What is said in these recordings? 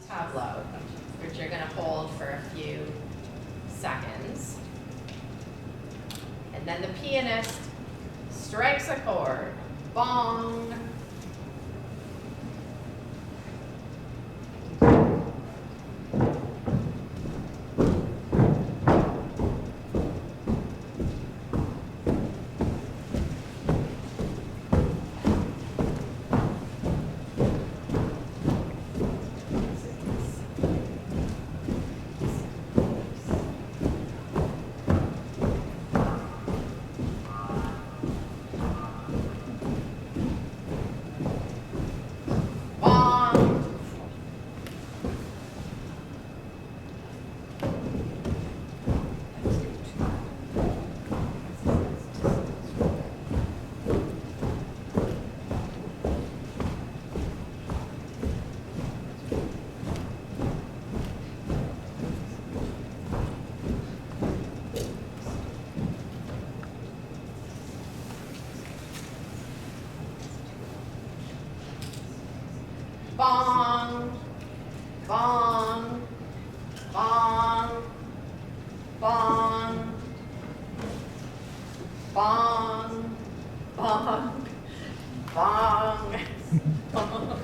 tableau, which you're going to hold for a few seconds. And then the pianist strikes a chord. Bong. Bong, bong, bong, bong, bong, bong, bong, bong.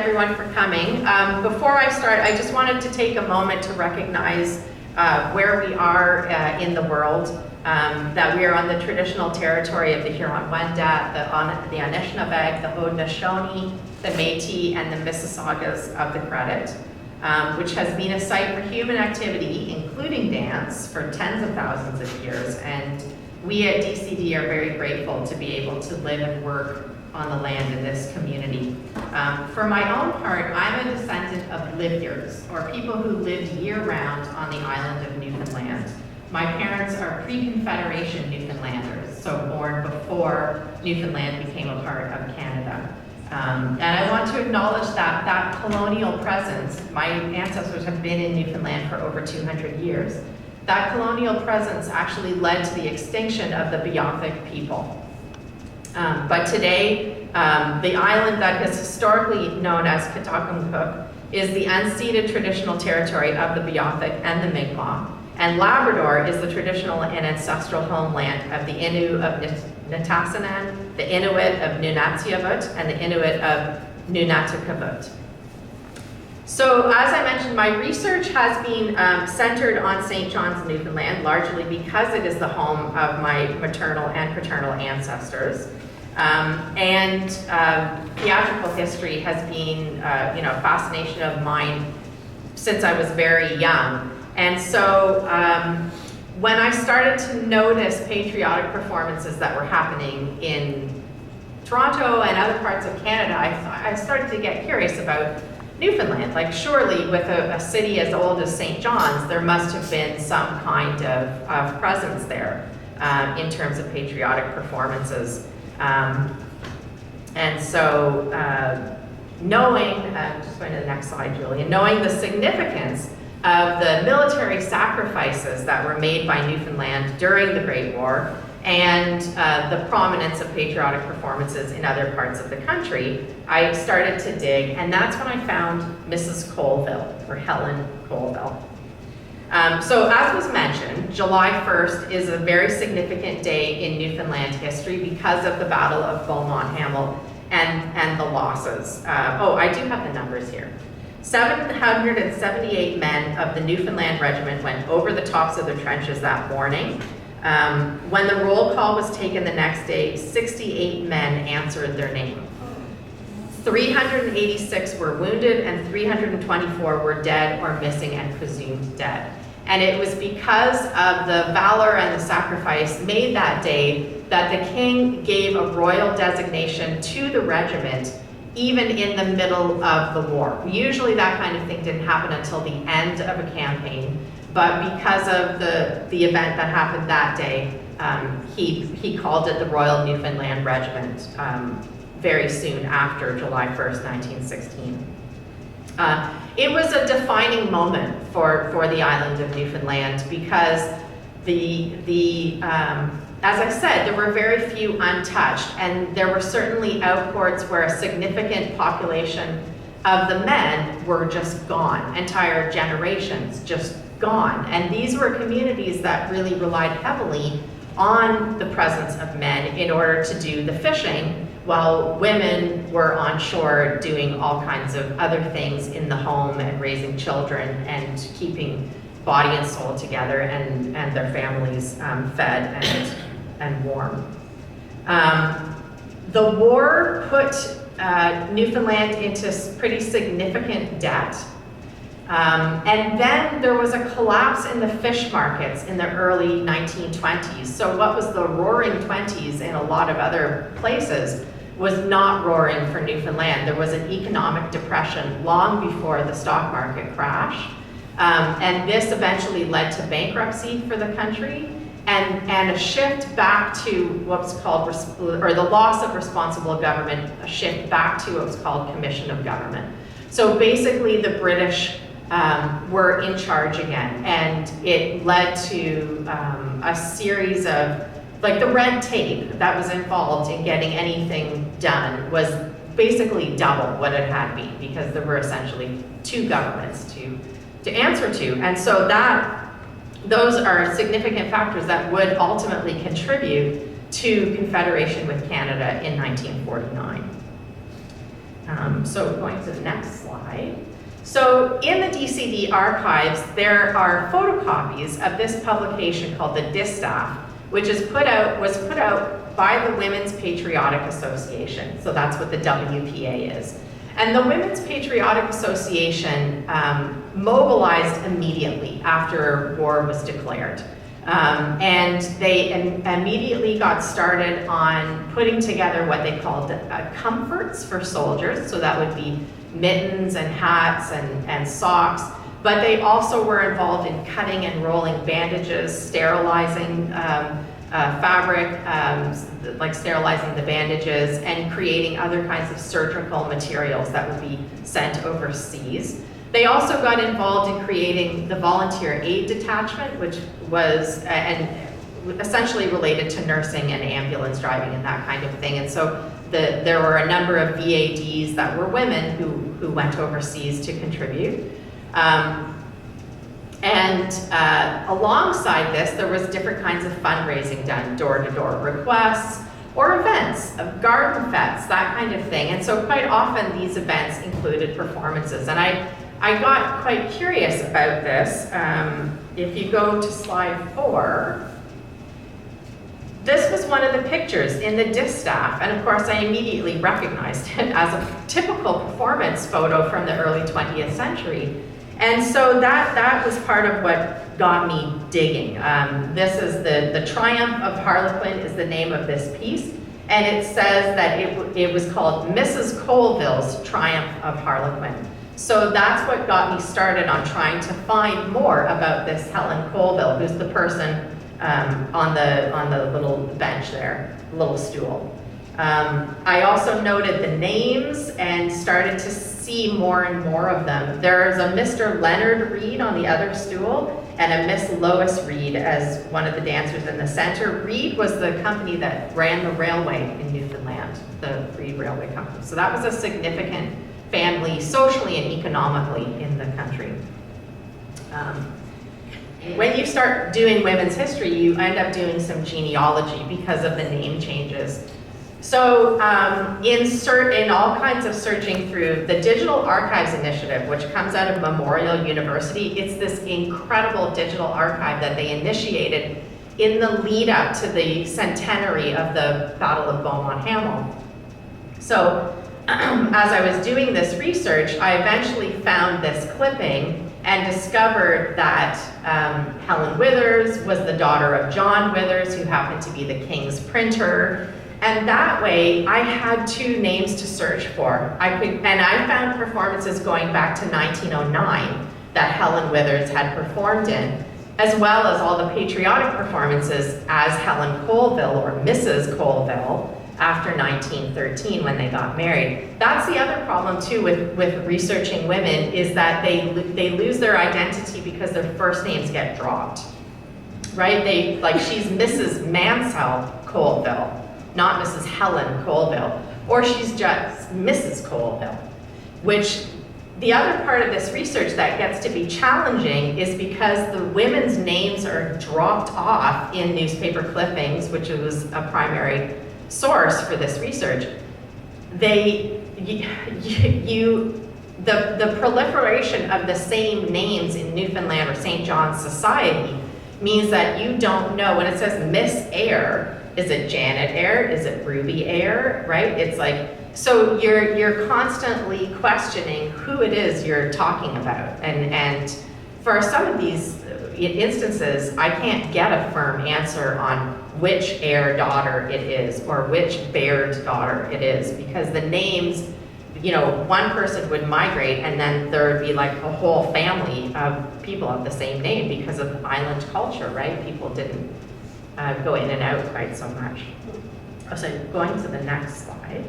everyone for coming. Before I start, I just wanted to take a moment to recognize where we are in the world, that we are on the traditional territory of the Huron-Wendat, the Anishinaabe, the Haudenosaunee, the Métis, and the Mississaugas of the Credit, which has been a site for human activity, including dance, for tens of thousands of years. And we at DCD are very grateful to be able to live and work on the land in this community. For my own part, I'm a descendant of livyers, or people who lived year-round on the island of Newfoundland. My parents are pre-Confederation Newfoundlanders, so born before Newfoundland became a part of Canada. And I want to acknowledge that colonial presence. My ancestors have been in Newfoundland for over 200 years. That colonial presence actually led to the extinction of the Beothuk people. But today, the island that is historically known as Kitakumcook is the unceded traditional territory of the Beothuk and the Mi'kmaq, and Labrador is the traditional and ancestral homeland of the Innu of Nitassinan, the Inuit of Nunatsiavut, and the Inuit of Nunatsiavut. So, as I mentioned, my research has been centered on St. John's, Newfoundland, largely because it is the home of my maternal and paternal ancestors. Theatrical history has been, a fascination of mine since I was very young. And so, when I started to notice patriotic performances that were happening in Toronto and other parts of Canada, I started to get curious about Newfoundland. Like, surely with a city as old as St. John's, there must have been some kind of presence there in terms of patriotic performances. And so knowing, just going to the next slide, Julie, and knowing the significance of the military sacrifices that were made by Newfoundland during the Great War, and the prominence of patriotic performances in other parts of the country, I started to dig, and that's when I found Mrs. Colville, or Helen Colville. So as was mentioned, July 1st is a very significant day in Newfoundland history because of the Battle of Beaumont Hamel and the losses. I do have the numbers here. 778 men of the Newfoundland Regiment went over the tops of their trenches that morning. When the roll call was taken the next day, 68 men answered their name. 386 were wounded and 324 were dead or missing and presumed dead. And it was because of the valor and the sacrifice made that day that the King gave a royal designation to the regiment even in the middle of the war. Usually that kind of thing didn't happen until the end of a campaign, but because of the event that happened that day, he called it the Royal Newfoundland Regiment very soon after July 1st, 1916. It was a defining moment for the island of Newfoundland because as I said, there were very few untouched, and there were certainly outports where a significant population of the men were just gone, entire generations just gone. And these were communities that really relied heavily on the presence of men in order to do the fishing, while women were on shore doing all kinds of other things in the home and raising children and keeping body and soul together and their families fed and warm. The war put Newfoundland into pretty significant debt. And then there was a collapse in the fish markets in the early 1920s. So what was the roaring 20s in a lot of other places was not roaring for Newfoundland. There was an economic depression long before the stock market crash. And this eventually led to bankruptcy for the country and a shift back to what's called, or the loss of responsible government, a shift back to what was called commission of government. So basically the British were in charge again, and it led to a series of, like, the red tape that was involved in getting anything done was basically double what it had been, because there were essentially two governments to answer to. And so those are significant factors that would ultimately contribute to Confederation with Canada in 1949. So going to the next slide. So in the DCD archives, there are photocopies of this publication called the Distaff, which was put out by the Women's Patriotic Association. So that's what the WPA is. And the Women's Patriotic Association mobilized immediately after war was declared. And they immediately got started on putting together what they called comforts for soldiers. So that would be mittens and hats and socks. But they also were involved in cutting and rolling bandages, sterilizing fabric, like sterilizing the bandages, and creating other kinds of surgical materials that would be sent overseas. They also got involved in creating the Volunteer Aid Detachment, which was essentially related to nursing and ambulance driving and that kind of thing. And so there were a number of VADs that were women who went overseas to contribute. Alongside this, there was different kinds of fundraising done, door-to-door requests, or events, garden fetes, that kind of thing. And so quite often these events included performances. And I got quite curious about this. If you go to slide 4, this was one of the pictures in the Distaff, and of course I immediately recognized it as a typical performance photo from the early 20th century. And so that was part of what got me digging. This is the Triumph of Harlequin is the name of this piece, and it says that it was called Mrs. Colville's Triumph of Harlequin. So that's what got me started on trying to find more about this Helen Colville, who's the person on the little bench there, little stool. I also noted the names and started to see more and more of them. There's a Mr. Leonard Reed on the other stool and a Miss Lois Reed as one of the dancers in the center. Reed was the company that ran the railway in Newfoundland, the Reed Railway Company. So that was a significant family socially and economically in the country. When you start doing women's history, you end up doing some genealogy because of the name changes. So in all kinds of searching through the Digital Archives Initiative, which comes out of Memorial University, it's this incredible digital archive that they initiated in the lead up to the centenary of the Battle of Beaumont Hamel. So as I was doing this research, I eventually found this clipping and discovered that Helen Withers was the daughter of John Withers, who happened to be the king's printer. And that way, I had two names to search for. And I found performances going back to 1909 that Helen Withers had performed in, as well as all the patriotic performances as Helen Colville or Mrs. Colville after 1913 when they got married. That's the other problem too with researching women, is that they lose their identity because their first names get dropped, right? She's Mrs. Mansell Colville, not Mrs. Helen Colville, or she's just Mrs. Colville, which the other part of this research that gets to be challenging is because the women's names are dropped off in newspaper clippings, which was a primary source for this research. The proliferation of the same names in Newfoundland or St. John's Society means that you don't know, when it says Miss Eyre, is it Janet Eyre? Is it Ruby Eyre, right? It's like, so you're constantly questioning who it is you're talking about. And for some of these instances, I can't get a firm answer on which Eyre daughter it is or which Baird daughter it is, because the names, one person would migrate and then there would be like a whole family of people of the same name because of island culture, right? People didn't go in and out quite so much. So going to the next slide.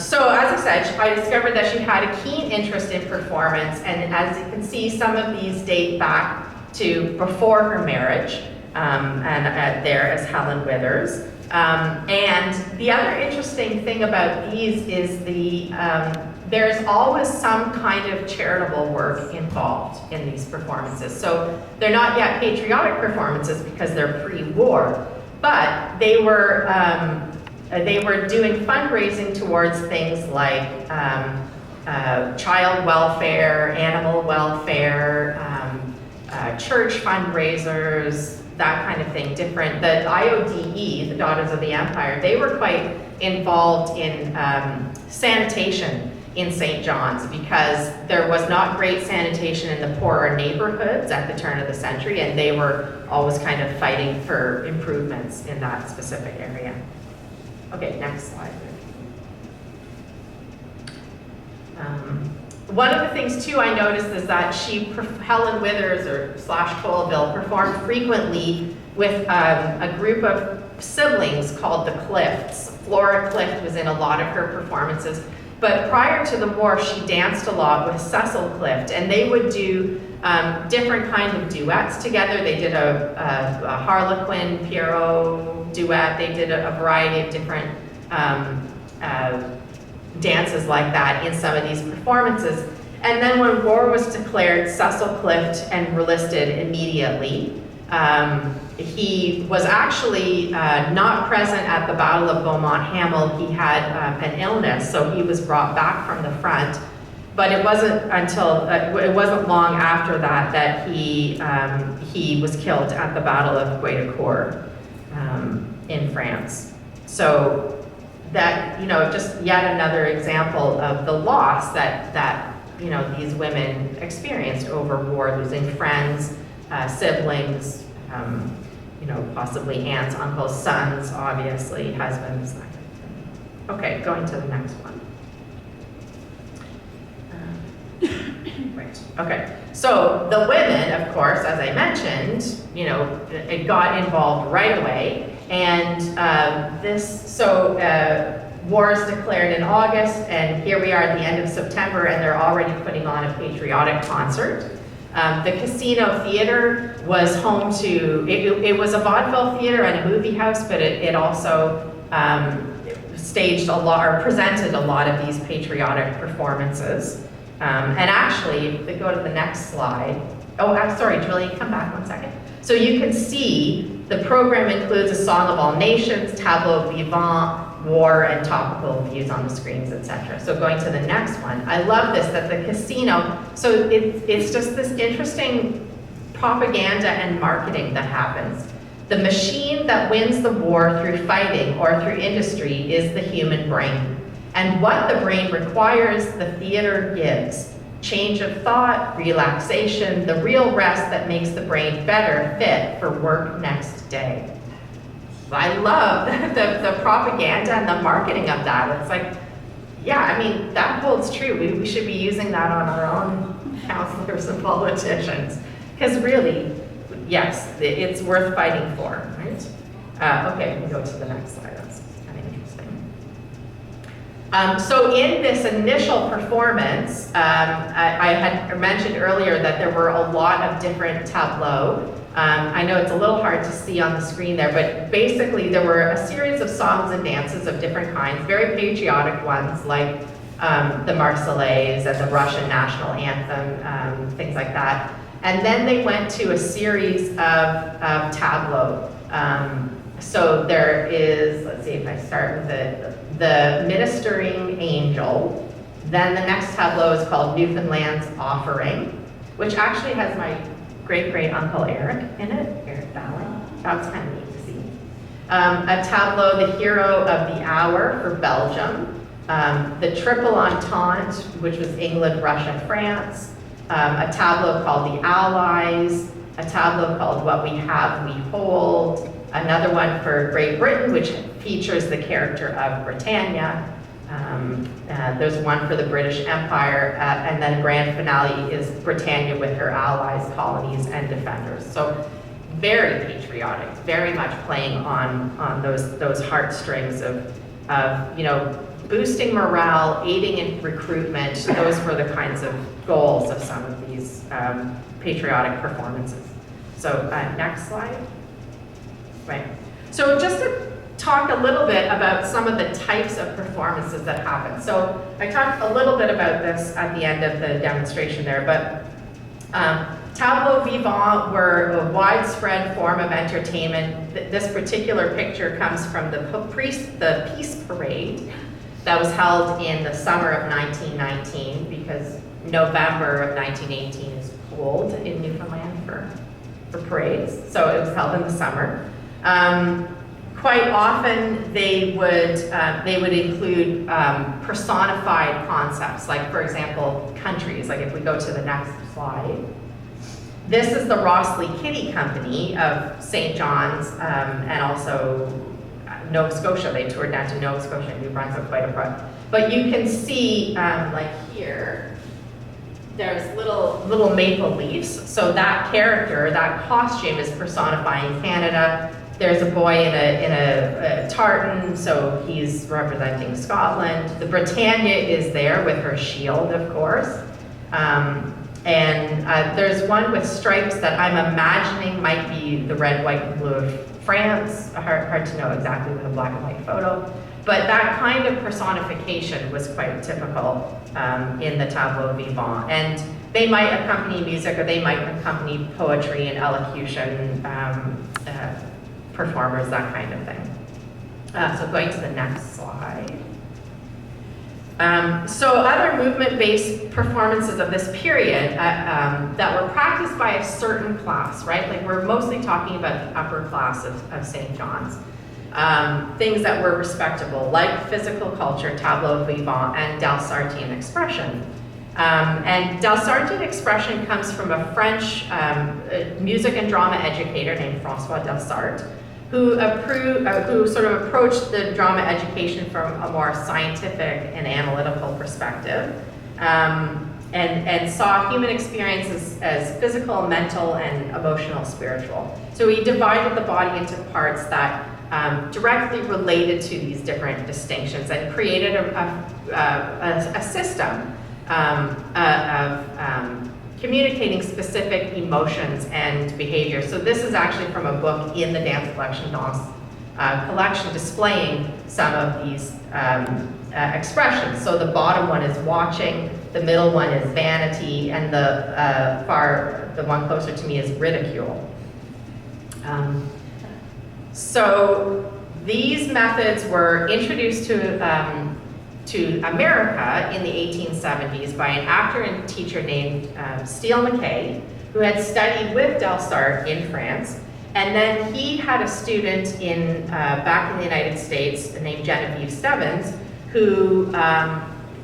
So as I said, I discovered that she had a keen interest in performance, and as you can see, some of these date back to before her marriage, and there as Helen Withers. And the other interesting thing about these is there's always some kind of charitable work involved in these performances. So they're not yet patriotic performances because they're pre-war, but they were they were doing fundraising towards things like child welfare, animal welfare, church fundraisers, that kind of thing, different. The IODE, the Daughters of the Empire, they were quite involved in sanitation in St. John's, because there was not great sanitation in the poorer neighborhoods at the turn of the century, and they were always kind of fighting for improvements in that specific area. Okay, next slide. One of the things too I noticed is that Helen Withers or / Colville performed frequently with a group of siblings called the Clifts. Flora Clift was in a lot of her performances, but prior to the war she danced a lot with Cecil Clift, and they would do different kinds of duets together. They did a Harlequin Pierrot duet. They did a variety of different dances like that in some of these performances. And then when war was declared, Cecil Clift enlisted immediately. He was actually not present at the Battle of Beaumont Hamel. He had an illness, so he was brought back from the front. But it wasn't until, it wasn't long after that that he was killed at the Battle of Gueudecourt in France. So that, you know, just yet another example of the loss that you know, these women experienced over war, losing friends, siblings, you know, possibly aunts, uncles, sons, obviously, husbands. Okay, going to the next one. Right. Okay, so the women, of course, as I mentioned, you know, it got involved right away, and war is declared in August, and here we are at the end of September, and they're already putting on a patriotic concert. The Casino Theater was home to, it was a vaudeville theater and a movie house, but it also staged a lot, or presented a lot of these patriotic performances. And actually, if they go to the next slide, oh, I'm sorry, Julie, come back 1 second. So you can see the program includes a Song of All Nations, Tableau Vivant, war and topical views on the screens, etc. So going to the next one, I love this, that the casino, so it's just this interesting propaganda and marketing that happens. The machine that wins the war through fighting or through industry is the human brain. And what the brain requires, the theater gives. Change of thought, relaxation, the real rest that makes the brain better fit for work next day. I love the propaganda and the marketing of that. It's like, yeah, I mean, that holds true. We should be using that on our own counselors and politicians. Because really, yes, it's worth fighting for, right? Okay, we go to the next slide. That's kind of interesting. So in this initial performance, I had mentioned earlier that there were a lot of different tableaux. I know it's a little hard to see on the screen there, but basically there were a series of songs and dances of different kinds, very patriotic ones like the Marseillaise and the Russian national anthem, things like that. And then they went to a series of tableaux. So there is, let's see if I start with the Ministering Angel. Then the next tableau is called Newfoundland's Offering, which actually has my great-great-uncle Eric in it, Eric Duley. That was kind of neat to see. A tableau, The Hero of the Hour for Belgium. The Triple Entente, which was England, Russia, France. A tableau called The Allies. A tableau called What We Have, We Hold. Another one for Great Britain, which features the character of Britannia. There's one for the British Empire, and then grand finale is Britannia with her allies, colonies, and defenders. So very patriotic, very much playing on those heartstrings of you know, boosting morale, aiding in recruitment. Those were the kinds of goals of some of these patriotic performances. So next slide. Right. So just to talk a little bit about some of the types of performances that happen. So I talked a little bit about this at the end of the demonstration there, but Tableaux vivants were a widespread form of entertainment. This particular picture comes from the Peace Parade that was held in the summer of 1919, because November of 1918 is cold in Newfoundland for parades, so it was held in the summer. Quite often they would include personified concepts, like for example, countries. Like if we go to the next slide. This is the Rossley Kitty Company of St. John's and also Nova Scotia. They toured down to Nova Scotia and New Brunswick quite a bit. But you can see, like here, there's little maple leaves. So that character, that costume is personifying Canada. There's a boy in a tartan, so he's representing Scotland. The Britannia is there with her shield, of course. There's one with stripes that I'm imagining might be the red, white, and blue of France. Hard to know exactly with a black and white photo. But that kind of personification was quite typical in the tableau vivant. And they might accompany music, or they might accompany poetry and elocution, performers, that kind of thing. So going to the next slide. So other movement-based performances of this period that were practiced by a certain class, right? Like we're mostly talking about the upper class of St. John's. Things that were respectable, like physical culture, tableau vivant, and Delsartean expression. And Delsartean expression comes from a French music and drama educator named François Delsarte, who sort of approached the drama education from a more scientific and analytical perspective, and saw human experiences as physical, mental, and emotional, spiritual. So he divided the body into parts that directly related to these different distinctions, and created a system of communicating specific emotions and behaviors. So this is actually from a book in the Dance Collection Danse collection, displaying some of these expressions. So the bottom one is watching, the middle one is vanity, and the one closer to me is ridicule. So these methods were introduced to America in the 1870s by an actor and teacher named Steele MacKay, who had studied with Delsarte in France. And then he had a student back in the United States named Genevieve Stebbins, who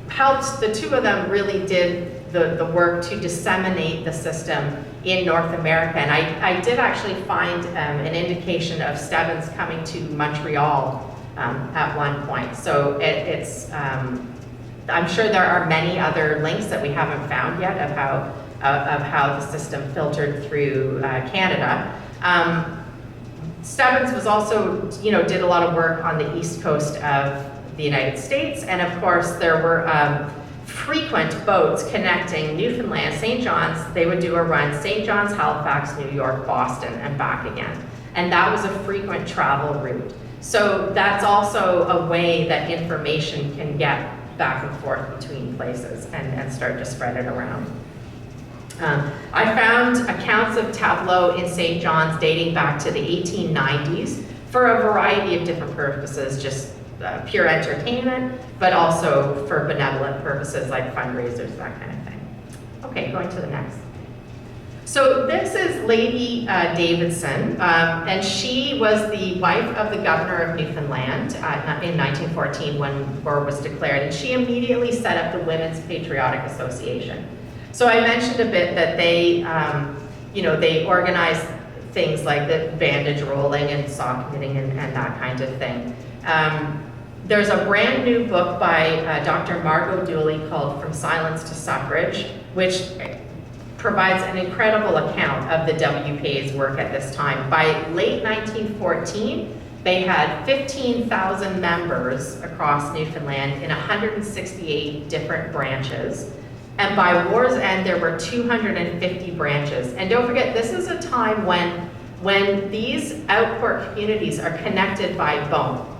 helped. The two of them really did the work to disseminate the system in North America. And I did actually find an indication of Stebbins coming to Montreal at one point. So I'm sure there are many other links that we haven't found yet of how the system filtered through Canada. Stebbins was also, did a lot of work on the east coast of the United States, and of course there were frequent boats connecting Newfoundland, St. John's. They would do a run, St. John's, Halifax, New York, Boston, and back again. And that was a frequent travel route. So that's also a way that information can get back and forth between places and start to spread it around. I found accounts of tableau in St. John's dating back to the 1890s for a variety of different purposes, just pure entertainment, but also for benevolent purposes like fundraisers, that kind of thing. Okay, going to the next. So this is Lady Davidson, and she was the wife of the governor of Newfoundland in 1914 when war was declared, and she immediately set up the Women's Patriotic Association. So I mentioned a bit that they, they organized things like the bandage rolling and sock knitting and that kind of thing. There's a brand new book by Dr. Margot Duley called From Silence to Suffrage, which provides an incredible account of the WPA's work at this time. By late 1914, they had 15,000 members across Newfoundland in 168 different branches. And by war's end, there were 250 branches. And don't forget, this is a time when these outport communities are connected by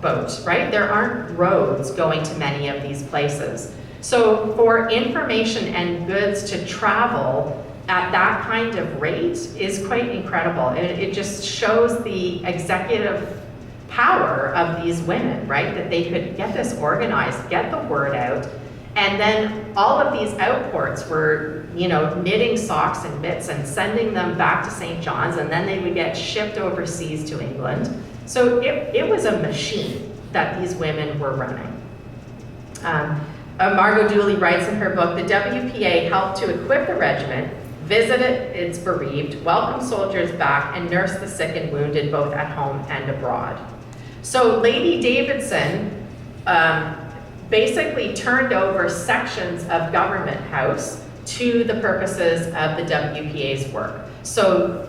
boats, right? There aren't roads going to many of these places. So for information and goods to travel, at that kind of rate is quite incredible. It just shows the executive power of these women, right? That they could get this organized, get the word out, and then all of these outports were, you know, knitting socks and mitts and sending them back to St. John's, and then they would get shipped overseas to England. So it was a machine that these women were running. Margot Duley writes in her book, the WPA helped to equip the regiment, visit its bereaved, welcome soldiers back, and nurse the sick and wounded both at home and abroad. So Lady Davidson basically turned over sections of Government House to the purposes of the WPA's work. So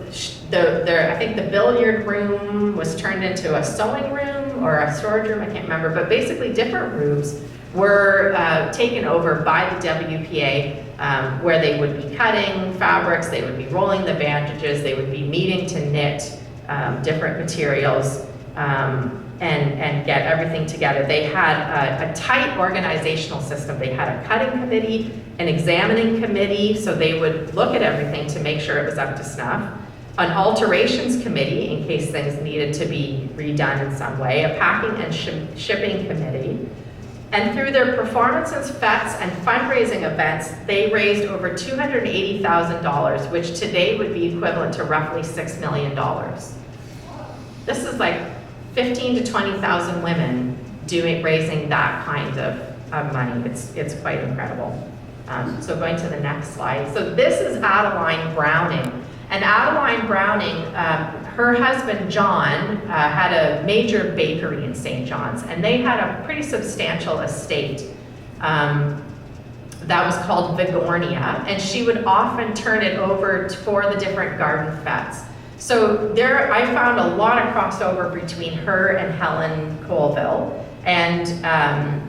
I think the billiard room was turned into a sewing room or a storage room, I can't remember, but basically different rooms were taken over by the WPA, where they would be cutting fabrics, they would be rolling the bandages, they would be meeting to knit different materials and get everything together. They had a tight organizational system. They had a cutting committee, an examining committee, so they would look at everything to make sure it was up to snuff, an alterations committee in case things needed to be redone in some way, a packing and shipping committee. And through their performances, fetes, and fundraising events, they raised over $280,000, which today would be equivalent to roughly $6 million. This is like 15 to 20,000 women raising that kind of money. It's quite incredible. So going to the next slide. So this is Adeline Browning. And Adeline Browning, her husband John had a major bakery in St. John's, and they had a pretty substantial estate that was called Vigornia, and she would often turn it over for the different garden fetes. So there, I found a lot of crossover between her and Helen Colville, and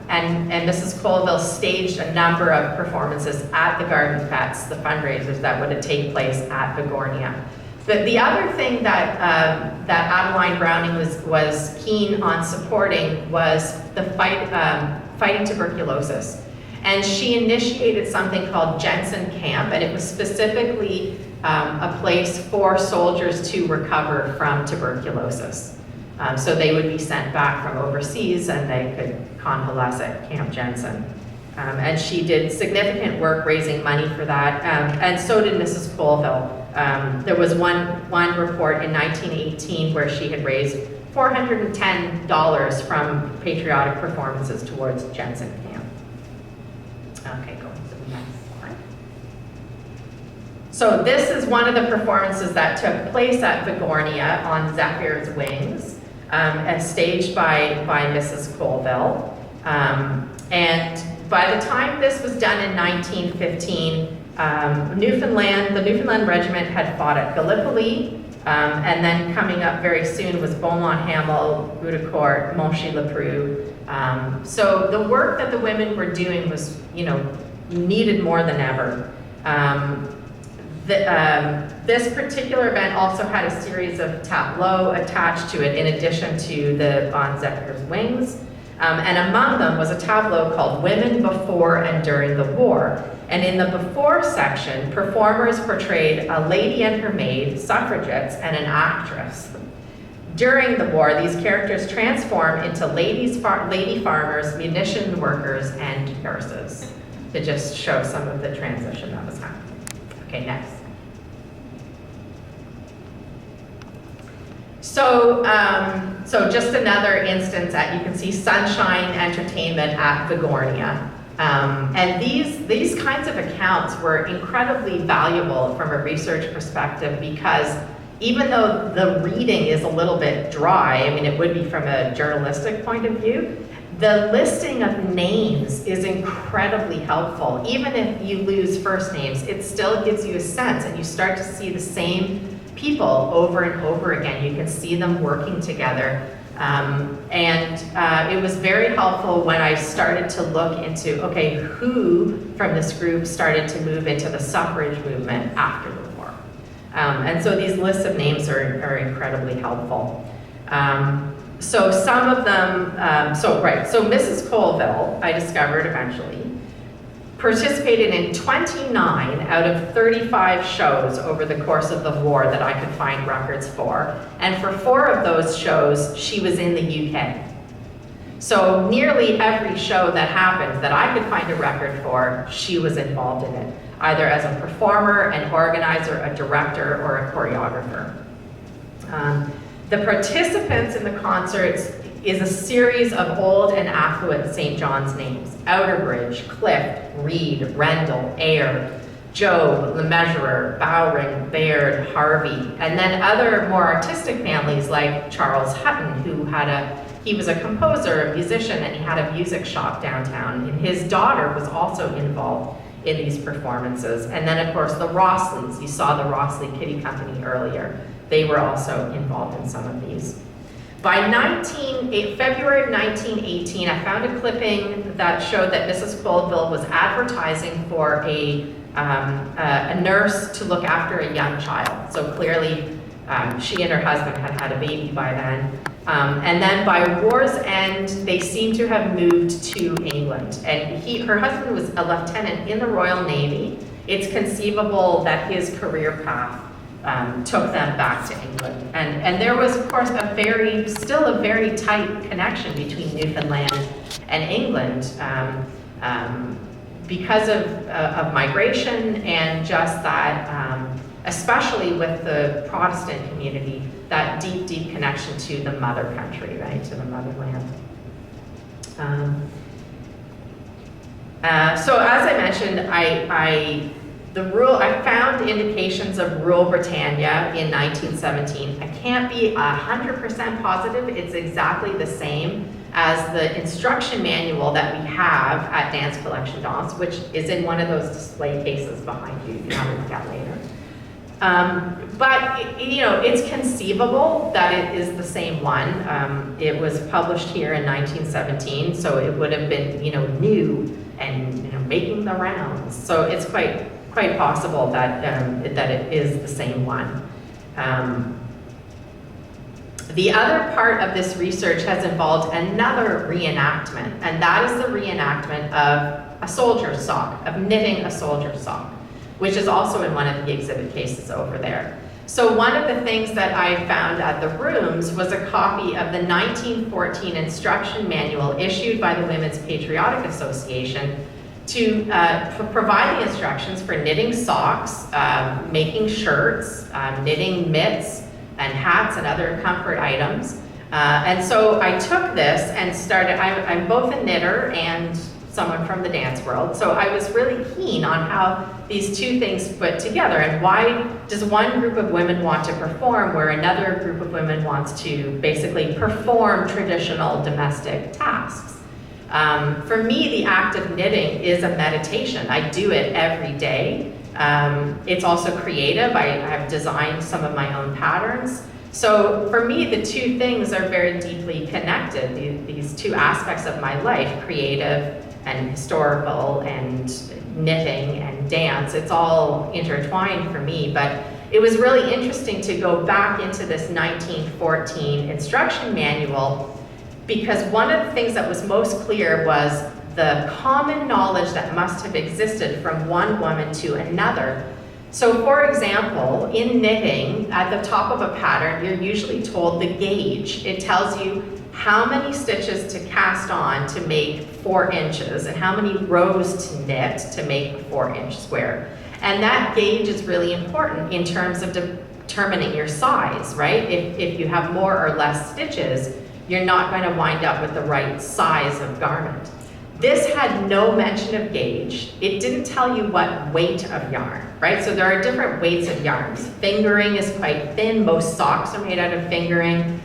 Mrs. Colville staged a number of performances at the garden fetes, the fundraisers that would take place at Vigornia. But the other thing that Adeline Browning was keen on supporting was the fighting tuberculosis. And she initiated something called Jensen Camp, and it was specifically a place for soldiers to recover from tuberculosis. So they would be sent back from overseas and they could convalesce at Camp Jensen. And she did significant work raising money for that, and so did Mrs. Colville. There was one report in 1918 where she had raised $410 from patriotic performances towards Jensen Camp. Okay, going to the next slide. So this is one of the performances that took place at Vigornia on Zephyr's Wings, as staged by Mrs. Colville. And by the time this was done in 1915, the Newfoundland Regiment had fought at Gallipoli, and then coming up very soon was Beaumont-Hamel, Reudecourt, Monchy-le-Preux. So the work that the women were doing was, needed more than ever. This particular event also had a series of tableaux attached to it in addition to the On Zephyr's Wings. And among them was a tableau called Women Before and During the War. And in the before section, performers portrayed a lady and her maid, suffragettes, and an actress. During the war, these characters transformed into lady farmers, munition workers, and nurses, to just show some of the transition that was happening. Okay, next. So just another instance you can see Sunshine Entertainment at Vigornia. And these kinds of accounts were incredibly valuable from a research perspective, because even though the reading is a little bit dry, I mean, it would be from a journalistic point of view, the listing of names is incredibly helpful. Even if you lose first names, it still gives you a sense, and you start to see the same people over and over again. You can see them working together. It was very helpful when I started to look into, okay, who from this group started to move into the suffrage movement after the war. And so these lists of names are incredibly helpful. So some of them, so Mrs. Colville, I discovered eventually, participated in 29 out of 35 shows over the course of the war that I could find records for. And for 4 of those shows, she was in the UK. So nearly every show that happened that I could find a record for, she was involved in it, either as a performer, an organizer, a director, or a choreographer. The participants in the concerts is a series of old and affluent St. John's names: Outerbridge, Clift, Reed, Rendell, Eyre, Job, LeMessurier, Bowring, Baird, Harvey, and then other more artistic families like Charles Hutton, he was a composer, a musician, and he had a music shop downtown, and his daughter was also involved in these performances. And then of course the Rossleys, you saw the Rossley Kitty Company earlier. They were also involved in some of these. By February of 1918, I found a clipping that showed that Mrs. Colville was advertising for a nurse to look after a young child. So clearly she and her husband had had a baby by then. And then by war's end, they seem to have moved to England. And her husband was a lieutenant in the Royal Navy. It's conceivable that his career path took them back to England. And there was, of course, still a very tight connection between Newfoundland and England because of migration and just that, especially with the Protestant community, that deep, deep connection to the mother country, right, to the motherland. So as I mentioned, I found indications of rural Britannia in 1917. I can't be 100% positive it's exactly the same as the instruction manual that we have at Dance Collection Danse, which is in one of those display cases behind you if you want to look at later. But it's conceivable that it is the same one. It was published here in 1917, so it would have been new and making the rounds. So it's quite possible that it is the same one. The other part of this research has involved another reenactment, and that is the reenactment of a soldier's sock, of knitting a soldier's sock, which is also in one of the exhibit cases over there. So one of the things that I found at the rooms was a copy of the 1914 instruction manual issued by the Women's Patriotic Association to provide the instructions for knitting socks, making shirts, knitting mitts and hats and other comfort items. And so I took this and started, I'm both a knitter and someone from the dance world, so I was really keen on how these two things put together, and why does one group of women want to perform where another group of women wants to basically perform traditional domestic tasks. For me, the act of knitting is a meditation. I do it every day. It's also creative. I have designed some of my own patterns. So for me, the two things are very deeply connected, these two aspects of my life, creative and historical and knitting and dance. It's all intertwined for me, but it was really interesting to go back into this 1914 instruction manual, because one of the things that was most clear was the common knowledge that must have existed from one woman to another. So for example, in knitting, at the top of a pattern, you're usually told the gauge. It tells you how many stitches to cast on to make 4 inches and how many rows to knit to make a 4-inch square. And that gauge is really important in terms of determining your size, right? If you have more or less stitches, you're not going to wind up with the right size of garment. This had no mention of gauge. It didn't tell you what weight of yarn, right? So there are different weights of yarns. Fingering is quite thin. Most socks are made out of fingering.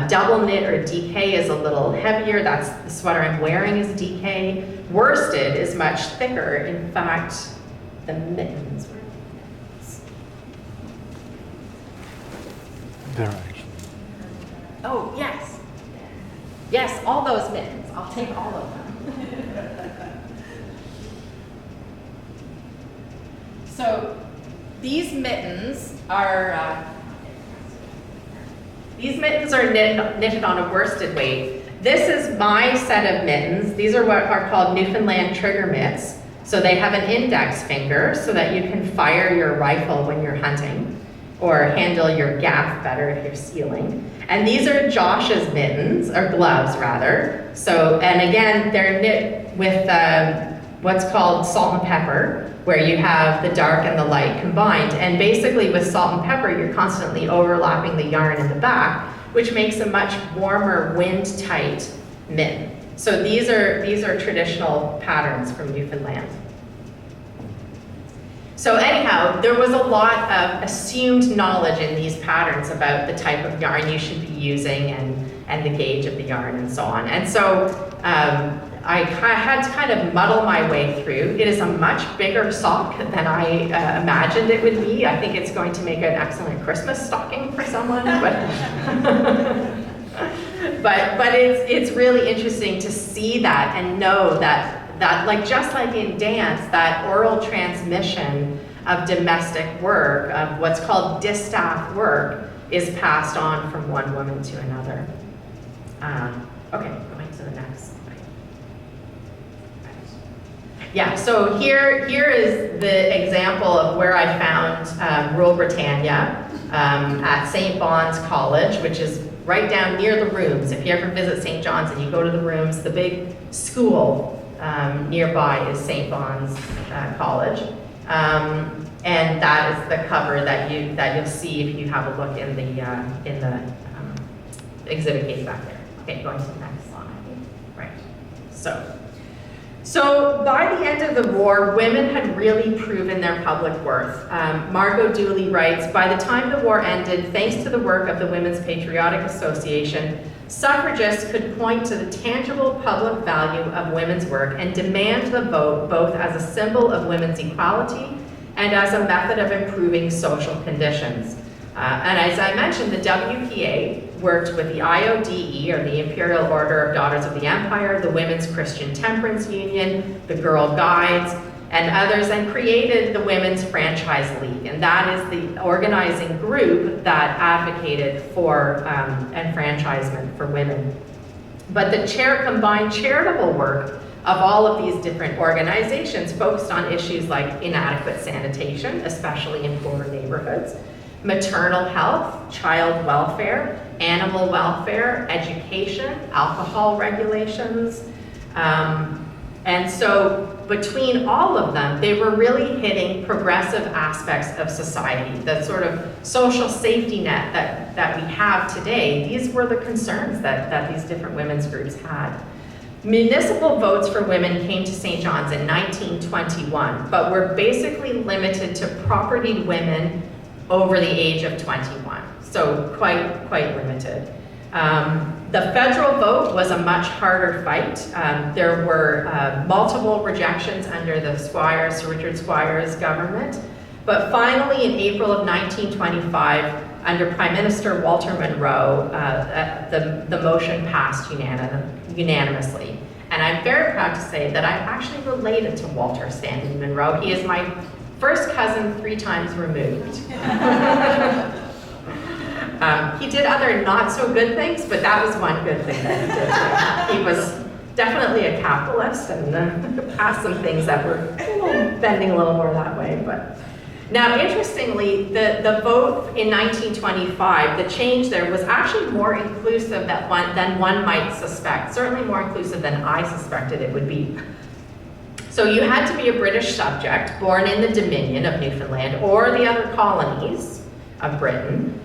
Double knit or DK is a little heavier. That's the sweater I'm wearing is DK. Worsted is much thicker. In fact, the mittens. There actually. Oh, yes. Yes, all those mittens. I'll take all of them. So these mittens are knitted on a worsted weight. This is my set of mittens. These are what are called Newfoundland trigger mitts. So they have an index finger so that you can fire your rifle when you're hunting, or handle your gaff better if you're sealing. And these are Josh's mittens, or gloves rather. So, and again, they're knit with what's called salt and pepper, where you have the dark and the light combined. And basically with salt and pepper, you're constantly overlapping the yarn in the back, which makes a much warmer, wind-tight mitten. So these are traditional patterns from Newfoundland. So anyhow, there was a lot of assumed knowledge in these patterns about the type of yarn you should be using and the gauge of the yarn and so on. And so I had to kind of muddle my way through. It is a much bigger sock than I imagined it would be. I think it's going to make an excellent Christmas stocking for someone. But it's really interesting to see that and know that like just like in dance, that oral transmission of domestic work, of what's called distaff work, is passed on from one woman to another. Okay, going to the next slide. Yeah, so here is the example of where I found rural Britannia at St. Bon's College, which is right down near the rooms. If you ever visit St. John's and you go to the rooms, the big school nearby is St. Bon's College. And that is the cover that you'll see if you have a look in the exhibit case back there. Okay, going to the next slide. Right. So by the end of the war, women had really proven their public worth. Margot Duley writes, by the time the war ended, thanks to the work of the Women's Patriotic Association, suffragists could point to the tangible public value of women's work and demand the vote both as a symbol of women's equality and as a method of improving social conditions. And as I mentioned, the WPA worked with the IODE, or the Imperial Order of Daughters of the Empire, the Women's Christian Temperance Union, the Girl Guides, and others, and created the Women's Franchise League. And that is the organizing group that advocated for enfranchisement for women. But the combined charitable work of all of these different organizations focused on issues like inadequate sanitation, especially in poorer neighborhoods, maternal health, child welfare, animal welfare, education, alcohol regulations. And so between all of them, they were really hitting progressive aspects of society, the sort of social safety net that we have today. These were the concerns that these different women's groups had. Municipal votes for women came to St. John's in 1921, but were basically limited to propertied women over the age of 21, so quite limited. The federal vote was a much harder fight. There were multiple rejections under the Sir Richard Squire's government, but finally in April of 1925, under Prime Minister Walter Monroe, the motion passed unanimously. And I'm very proud to say that I'm actually related to Walter Stanley Monroe. He is my first cousin 3 times removed. He did other not so good things, but that was one good thing that he did. He was definitely a capitalist and passed some things that were bending a little more that way. But now, interestingly, the vote in 1925, the change there was actually more inclusive than one might suspect, certainly more inclusive than I suspected it would be. So you had to be a British subject born in the Dominion of Newfoundland or the other colonies of Britain.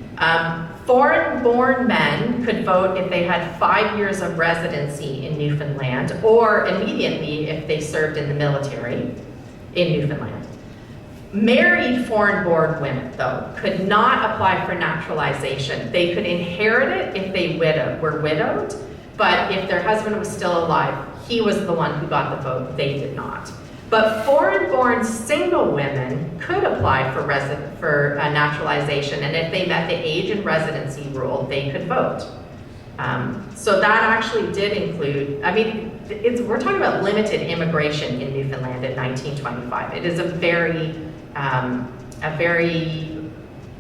Foreign-born men could vote if they had 5 years of residency in Newfoundland, or immediately if they served in the military in Newfoundland. Married foreign-born women, though, could not apply for naturalization. They could inherit it if they were widowed, but if their husband was still alive, he was the one who got the vote, they did not. But foreign-born single women could apply for naturalization, and if they met the age and residency rule, they could vote. So that actually did include, I mean, we're talking about limited immigration in Newfoundland in 1925. It is a very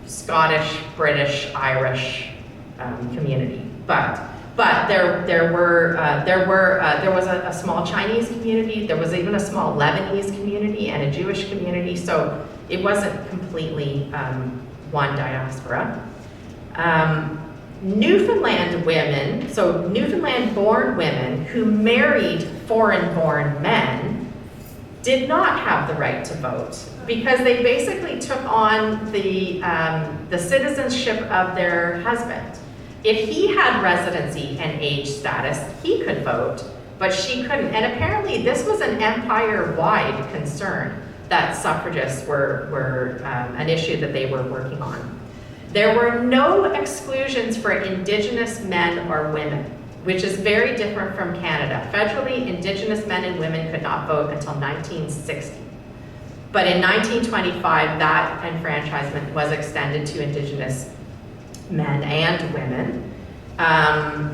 Scottish, British, Irish community. But But there was a small Chinese community, there was even a small Lebanese community and a Jewish community, so it wasn't completely one diaspora. Newfoundland women, so Newfoundland-born women who married foreign-born men did not have the right to vote because they basically took on the citizenship of their husband. If he had residency and age status, he could vote, but she couldn't. And apparently this was an empire-wide concern that suffragists were an issue that they were working on. There were no exclusions for Indigenous men or women, which is very different from Canada. Federally, Indigenous men and women could not vote until 1960. But in 1925, that enfranchisement was extended to Indigenous men and women.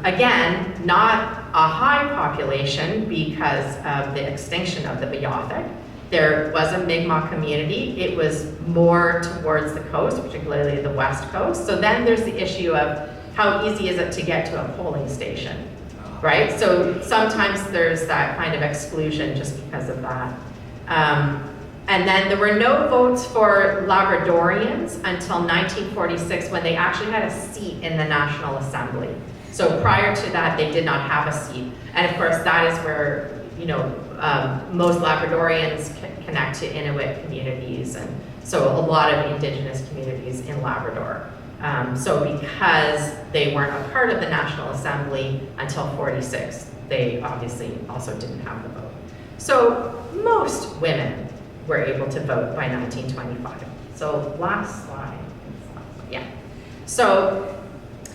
Again, not a high population because of the extinction of the Beothuk. There was a Mi'kmaq community. It was more towards the coast, particularly the west coast. So then there's the issue of how easy is it to get to a polling station, right? So sometimes there's that kind of exclusion just because of that. And then there were no votes for Labradorians until 1946 when they actually had a seat in the National Assembly. So prior to that, they did not have a seat. And of course, that is where, you know, most Labradorians connect to Inuit communities, and so a lot of Indigenous communities in Labrador. So because they weren't a part of the National Assembly until 46, they obviously also didn't have the vote. So most women were able to vote by 1925. So last slide. Yeah. So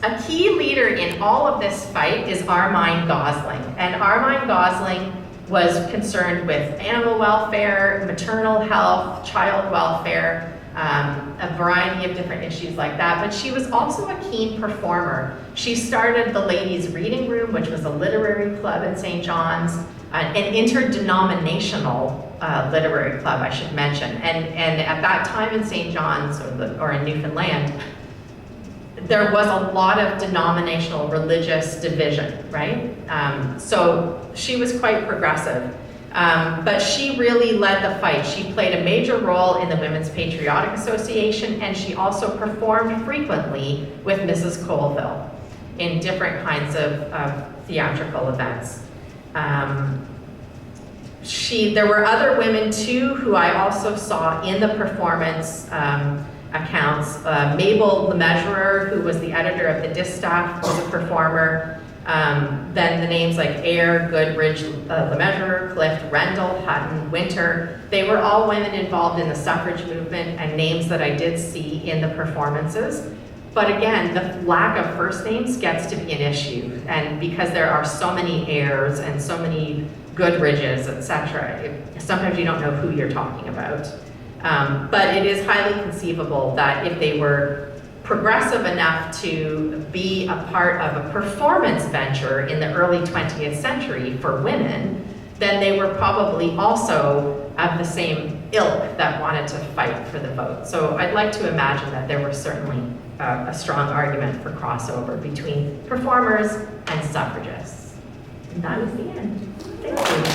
a key leader in all of this fight is Armine Gosling. And Armine Gosling was concerned with animal welfare, maternal health, child welfare, a variety of different issues like that. But she was also a keen performer. She started the Ladies' Reading Room, which was a literary club in St. John's, an interdenominational literary club, I should mention. And at that time in St. John's or in Newfoundland, there was a lot of denominational religious division, right? So she was quite progressive. But she really led the fight. She played a major role in the Women's Patriotic Association, and she also performed frequently with Mrs. Colville in different kinds of theatrical events. There were other women too who I also saw in the performance accounts. Mabel LeMeasurer, who was the editor of the Distaff, was a performer. Then the names like Eyre, Goodridge, LeMeasurer, Clift, Rendell, Hutton, Winter, they were all women involved in the suffrage movement and names that I did see in the performances. But again, the lack of first names gets to be an issue. And because there are so many Eyres and so many Goodridges, etc., sometimes you don't know who you're talking about. But it is highly conceivable that if they were progressive enough to be a part of a performance venture in the early 20th century for women, then they were probably also of the same ilk that wanted to fight for the vote. So I'd like to imagine that there was certainly a strong argument for crossover between performers and suffragists. And that is the end. Thank you.